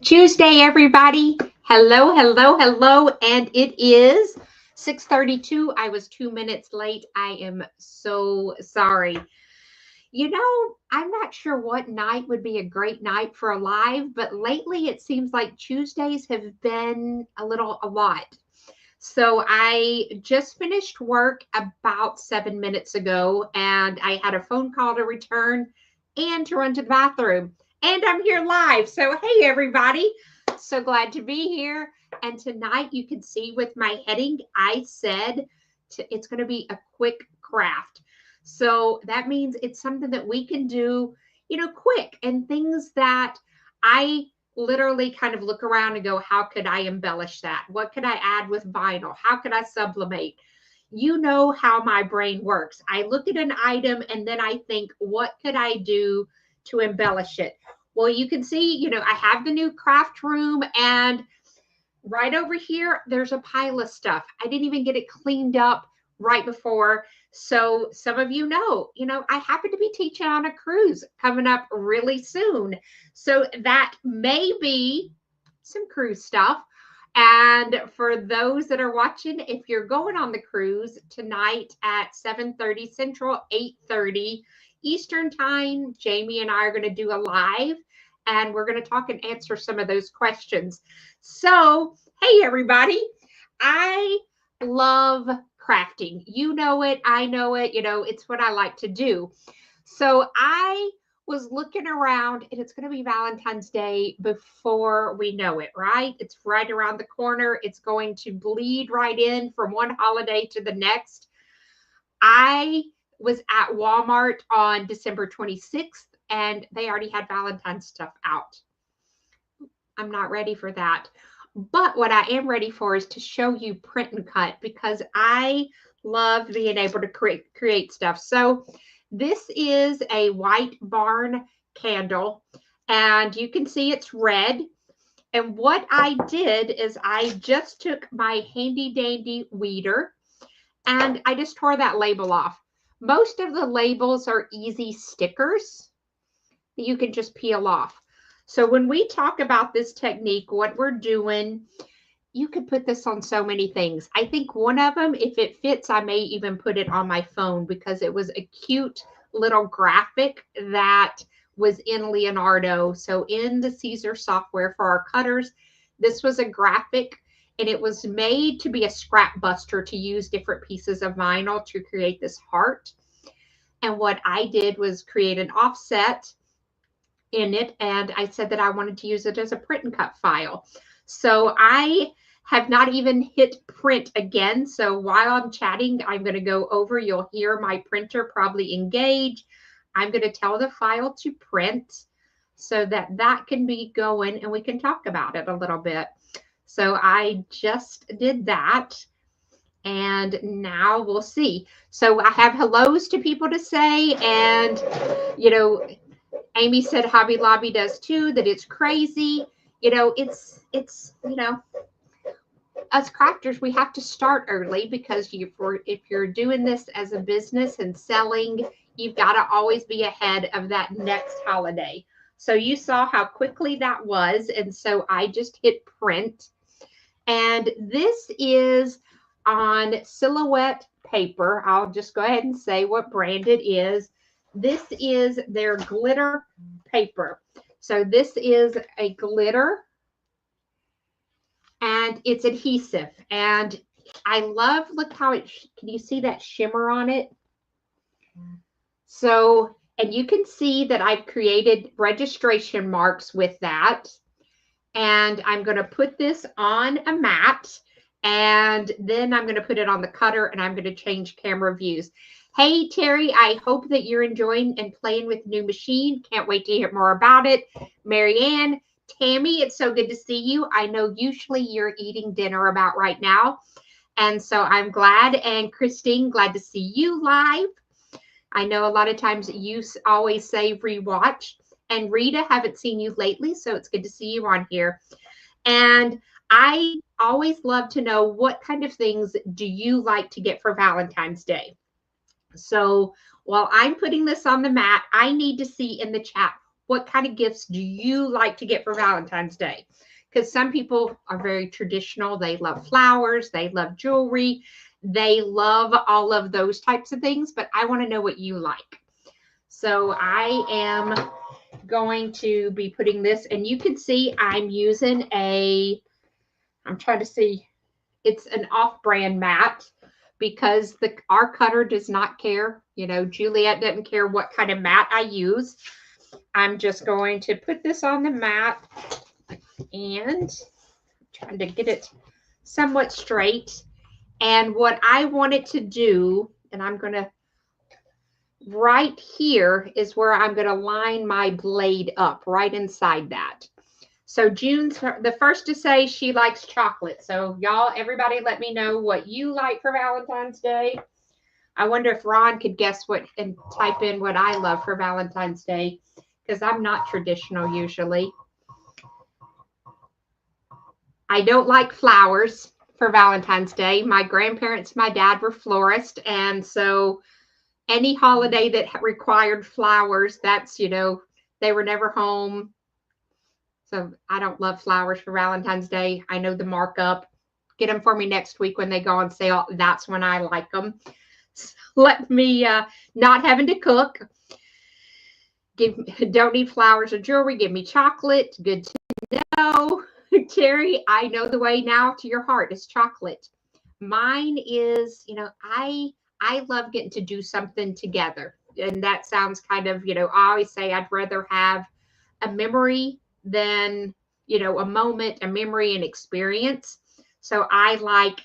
Tuesday, everybody. Hello, hello, hello. And it is 6:32. I was 2 minutes late. I am so sorry. I'm not sure what night would be a great night for a live, but lately it seems like Tuesdays have been a lot. So I just finished work about 7 minutes ago, and I had a phone call to return and to run to the bathroom. And I'm here live. So, hey, everybody. So glad to be here. And tonight, you can see with my heading, I said it's going to be a quick craft. So that means it's something that we can do, quick, and things that I literally kind of look around and go, how could I embellish that? What could I add with vinyl? How could I sublimate? You know how my brain works. I look at an item and then I think, what could I do to embellish it? Well, you can see, I have the new craft room, and right over here, there's a pile of stuff. I didn't even get it cleaned up right before. So some of I happen to be teaching on a cruise coming up really soon. So that may be some cruise stuff. And for those that are watching, if you're going on the cruise tonight at 7:30 Central, 8:30 Eastern Time, Jamie and I are going to do a live, and we're going to talk and answer some of those questions. So, hey, everybody, I love crafting. You know it. I know it. It's what I like to do. So, I was looking around, and it's going to be Valentine's Day before we know it, right? It's right around the corner. It's going to bleed right in from one holiday to the next. I was at Walmart on December 26th, and they already had Valentine's stuff out. I'm not ready for that. But what I am ready for is to show you print and cut, because I love being able to create stuff. So this is a white barn candle, and you can see it's red. And what I did is I just took my handy dandy weeder and I just tore that label off. Most of the labels are easy stickers that you can just peel off. So when we talk about this technique, what we're doing, you could put this on so many things. I think one of them, if it fits, I may even put it on my phone, because it was a cute little graphic that was in Leonardo. So in the Caesar software for our cutters, this was a graphic, and it was made to be a scrap buster, to use different pieces of vinyl to create this heart. And what I did was create an offset in it, and I said that I wanted to use it as a print and cut file. So I have not even hit print again. So while I'm chatting, I'm going to go over. You'll hear my printer probably engage. I'm going to tell the file to print so that that can be going, and we can talk about it a little bit. So I just did that, and now we'll see. So I have hellos to people to say, and Amy said Hobby Lobby does too, that it's crazy. It's us crafters, we have to start early, because if you're doing this as a business and selling, you've got to always be ahead of that next holiday. So you saw how quickly that was. And so I just hit print. And this is on Silhouette paper. I'll just go ahead and say what brand it is. This is their glitter paper. So this is a glitter, and it's adhesive. And I love, look how can you see that shimmer on it? So, and you can see that I've created registration marks with that. And I'm going to put this on a mat, and then I'm going to put it on the cutter, and I'm going to change camera views. Hey, Terry, I hope that you're enjoying and playing with the new machine. Can't wait to hear more about it. Marianne, Tammy, it's so good to see you. I know usually you're eating dinner about right now, and so I'm glad. And Christine, glad to see you live. I know a lot of times you always say rewatch. And Rita, haven't seen you lately, so it's good to see you on here. And I always love to know, what kind of things do you like to get for Valentine's Day? So while I'm putting this on the mat, I need to see in the chat, what kind of gifts do you like to get for Valentine's Day? Because some people are very traditional. They love flowers, they love jewelry, they love all of those types of things, but I want to know what you like. So I am going to be putting this, and you can see I'm using I'm trying to see, it's an off-brand mat because our cutter does not care. You know, Juliet doesn't care what kind of mat I use. I'm just going to put this on the mat and trying to get it somewhat straight. And what I want it to do, and I'm going to, right here is where I'm going to line my blade up right inside that. So June's the first to say she likes chocolate. So y'all, everybody let me know what you like for Valentine's Day. I wonder if Ron could guess what and type in what I love for Valentine's Day, because I'm not traditional usually. I don't like flowers for Valentine's Day. My grandparents, my dad were florists, and so any holiday that required flowers, that's, you know, they were never home. So I don't love flowers for Valentine's Day. I know the markup. Get them for me next week when they go on sale. That's when I like them. So let me not having to cook. Don't need flowers or jewelry. Give me chocolate. Good to know. Terry, I know the way now to your heart is chocolate. Mine is, you know, I love getting to do something together. And that sounds kind of, you know, I always say I'd rather have a memory than, you know, a moment, a memory, and experience. So I like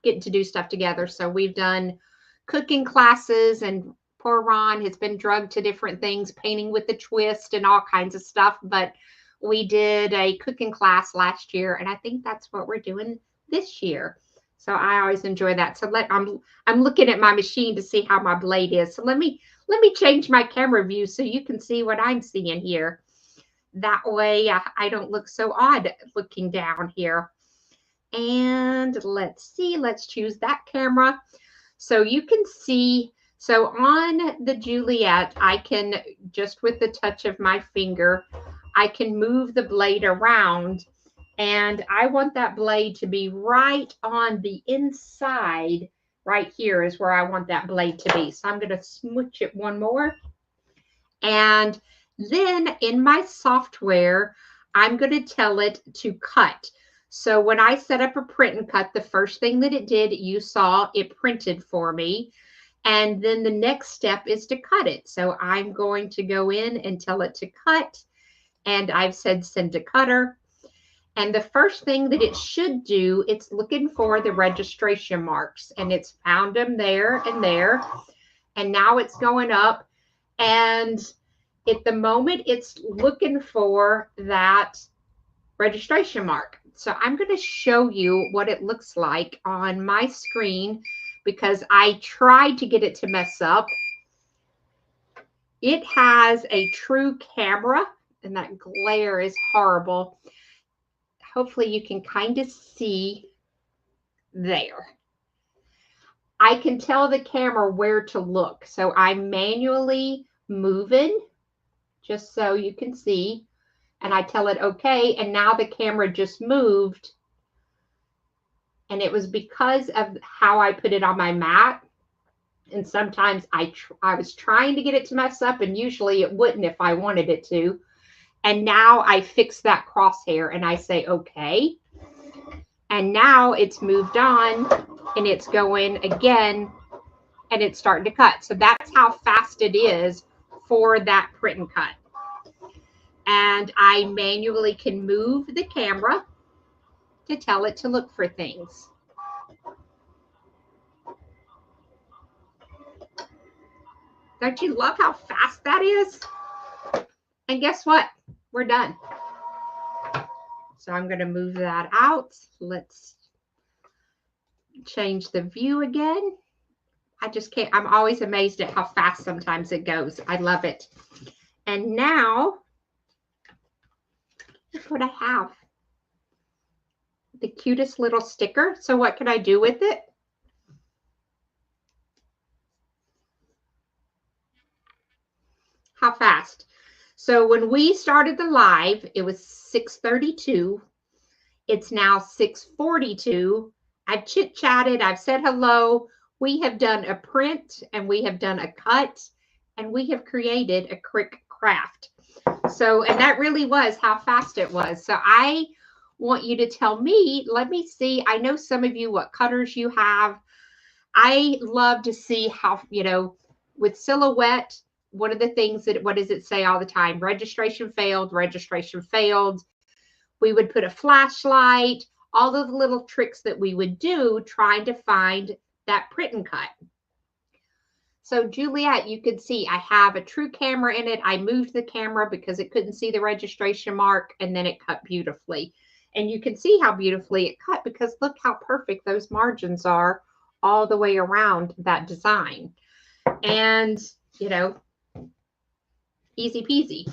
getting to do stuff together. So we've done cooking classes, and poor Ron has been drugged to different things, painting with a twist and all kinds of stuff. But we did a cooking class last year, and I think that's what we're doing this year. So I always enjoy that. So I'm looking at my machine to see how my blade is. So let me change my camera view so you can see what I'm seeing here. That way I don't look so odd looking down here. And let's see, let's choose that camera. So you can see, so on the Juliet, I can, just with the touch of my finger, I can move the blade around, and I want that blade to be right on the inside. Right here is where I want that blade to be. So I'm going to smooch it one more. And then in my software, I'm going to tell it to cut. So when I set up a print and cut, the first thing that it did, you saw it printed for me. And then the next step is to cut it. So I'm going to go in and tell it to cut. And I've said send to cutter. And the first thing that it should do, it's looking for the registration marks, and it's found them there and there. And now it's going up, and at the moment it's looking for that registration mark. So I'm going to show you what it looks like on my screen, because I tried to get it to mess up. It has a true camera, and that glare is horrible. Hopefully you can kind of see there. I can tell the camera where to look. So I'm manually moving just so you can see. And I tell it okay. And now the camera just moved. And it was because of how I put it on my mat. And sometimes I was trying to get it to mess up, and usually it wouldn't if I wanted it to. And now I fix that crosshair and I say, okay. And now it's moved on, and it's going again, and it's starting to cut. So that's how fast it is for that print and cut. And I manually can move the camera to tell it to look for things. Don't you love how fast that is? And guess what? We're done. So I'm going to move that out. Let's change the view again. I just can't, I'm always amazed at how fast sometimes it goes. I love it. And now, look what I have. The cutest little sticker. So what can I do with it? how fast. So when we started the live, it was 6:32. It's now 6:42. I've chit-chatted. I've said hello. We have done a print and we have done a cut and we have created a quick craft. So, and that really was how fast it was. So I want you to tell me, let me see. I know some of you, what cutters you have. I love to see how, with Silhouette, one of the things that, what does it say all the time? Registration failed, registration failed. We would put a flashlight, all of the little tricks that we would do trying to find that print and cut. So Juliet, you could see I have a true camera in it. I moved the camera because it couldn't see the registration mark, and then it cut beautifully. And you can see how beautifully it cut because look how perfect those margins are all the way around that design. And, easy peasy.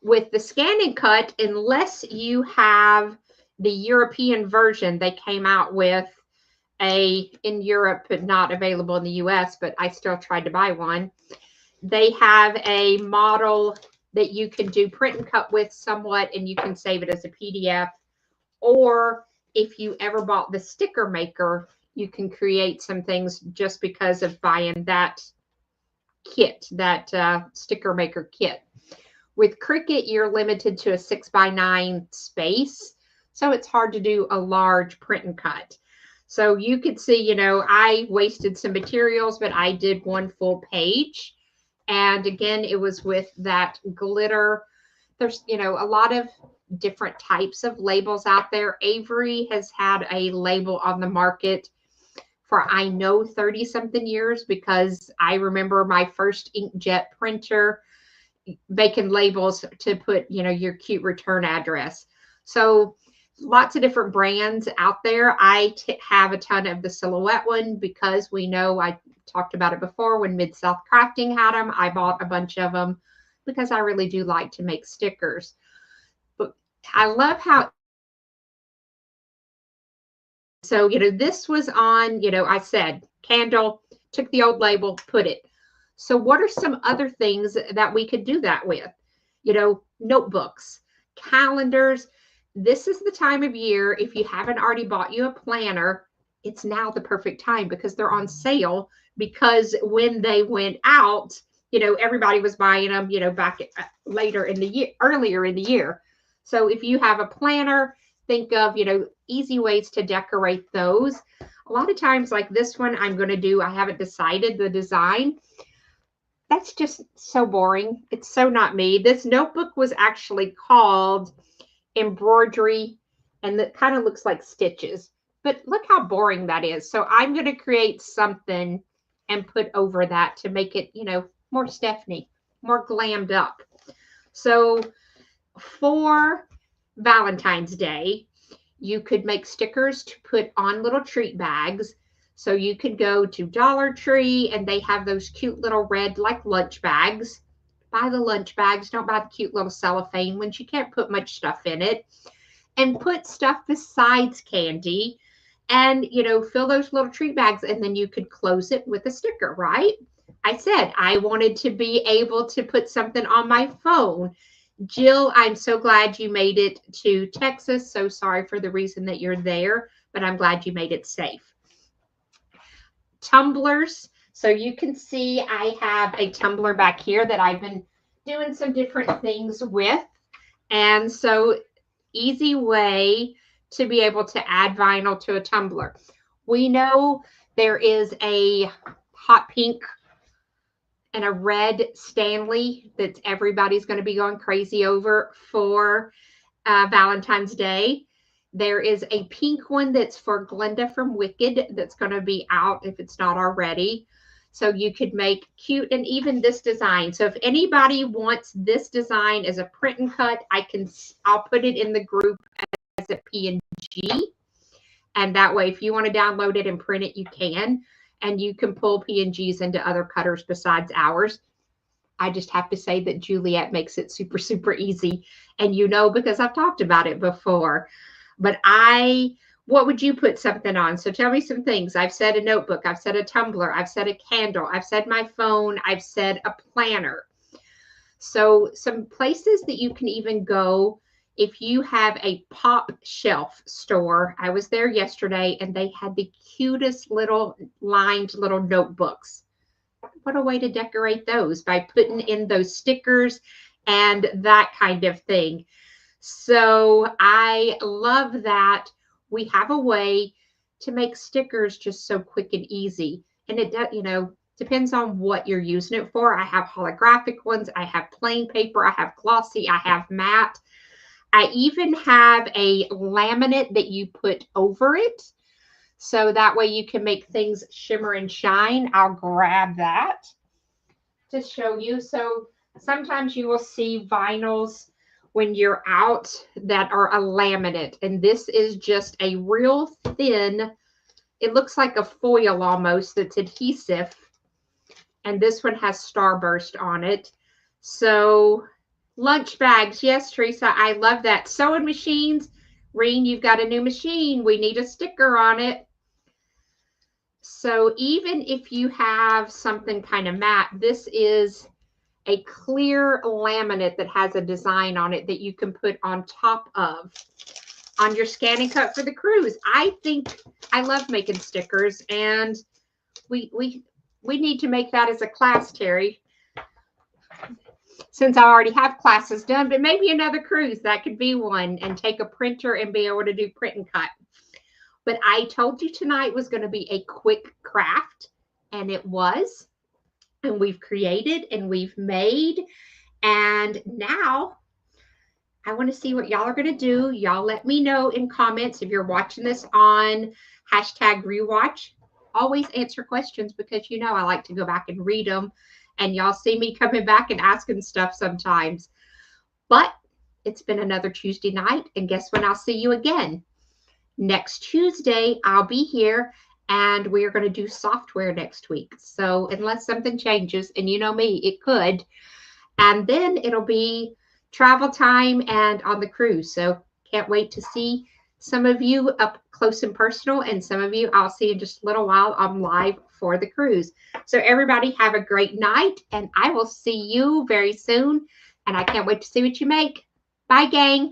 With the Scan and Cut, unless you have the European version, they came out with in Europe, but not available in the US, but I still tried to buy one. They have a model that you can do print and cut with somewhat, and you can save it as a PDF. Or if you ever bought the sticker maker, you can create some things just because of buying that kit, that sticker maker kit. With Cricut, you're limited to a 6x9 space, so it's hard to do a large print and cut. So you could see, I wasted some materials, but I did one full page. And again, it was with that glitter. There's, a lot of different types of labels out there. Avery has had a label on the market for, I know, 30 something years, because I remember my first inkjet printer making labels to put, your cute return address. So lots of different brands out there. I have a ton of the Silhouette one because we know, I talked about it before, when Mid-South Crafting had them, I bought a bunch of them because I really do like to make stickers. But I love how, so, this was on, I said candle, took the old label, put it. So what are some other things that we could do that with? Notebooks, calendars. This is the time of year, if you haven't already bought you a planner, it's now the perfect time because they're on sale, because when they went out, everybody was buying them, back later in the year, earlier in the year. So if you have a planner, think of, easy ways to decorate those. A lot of times like this one I'm going to do, I haven't decided the design. That's just so boring. It's so not me. This notebook was actually called Embroidery, and that kind of looks like stitches, but look how boring that is. So I'm going to create something and put over that to make it, more Stephanie, more glammed up. So for Valentine's Day, you could make stickers to put on little treat bags. So you could go to Dollar Tree and they have those cute little red, like lunch bags. Buy the lunch bags. Don't buy the cute little cellophane ones. You can't put much stuff in it. And put stuff besides candy and, fill those little treat bags, and then you could close it with a sticker, right? I said I wanted to be able to put something on my phone. Jill, I'm so glad you made it to Texas. So sorry for the reason that you're there, but I'm glad you made it safe. Tumblers. So you can see I have a tumbler back here that I've been doing some different things with. And so easy way to be able to add vinyl to a tumbler. We know there is a hot pink and a red Stanley that everybody's going to be going crazy over for Valentine's Day. There is a pink one that's for Glenda from Wicked that's going to be out if it's not already. So you could make cute, and even this design. So if anybody wants this design as a print and cut, I'll put it in the group as a PNG. And that way, if you want to download it and print it, you can. And you can pull PNGs into other cutters besides ours. I just have to say that Juliet makes it super, super easy. And because I've talked about it before. But what would you put something on? So tell me some things. I've said a notebook. I've said a tumbler. I've said a candle. I've said my phone. I've said a planner. So some places that you can even go if you have a pop shelf store. I was there yesterday and they had the cutest little lined little notebooks. What a way to decorate those by putting in those stickers and that kind of thing. So I love that we have a way to make stickers just so quick and easy. And it does, depends on what you're using it for. I have holographic ones, I have plain paper, I have glossy, I have matte. I even have a laminate that you put over it. So that way you can make things shimmer and shine. I'll grab that to show you. So sometimes you will see vinyls when you're out that are a laminate, and this is just a real thin, it looks like a foil almost, that's adhesive, and this one has Starburst on it. So lunch bags, yes, Teresa, I love that. Sewing machines, Reen, you've got a new machine, we need a sticker on it. So even if you have something kind of matte, this is a clear laminate that has a design on it that you can put on top of on your scan and cut for the cruise. I think I love making stickers, and we need to make that as a class, Terry, since I already have classes done, but maybe another cruise, that could be one, and take a printer and be able to do print and cut. But I told you tonight was going to be a quick craft, and it was. And we've created and we've made. And now I want to see what y'all are going to do. Y'all let me know in comments if you're watching this on #rewatch. Always answer questions because I like to go back and read them. And y'all see me coming back and asking stuff sometimes. But it's been another Tuesday night. And guess when I'll see you again? Next Tuesday, I'll be here. And we are going to do software next week. So unless something changes, and you know me, it could. And then it'll be travel time and on the cruise. So can't wait to see some of you up close and personal. And some of you I'll see in just a little while. I'm live for the cruise. So everybody have a great night. And I will see you very soon. And I can't wait to see what you make. Bye, gang.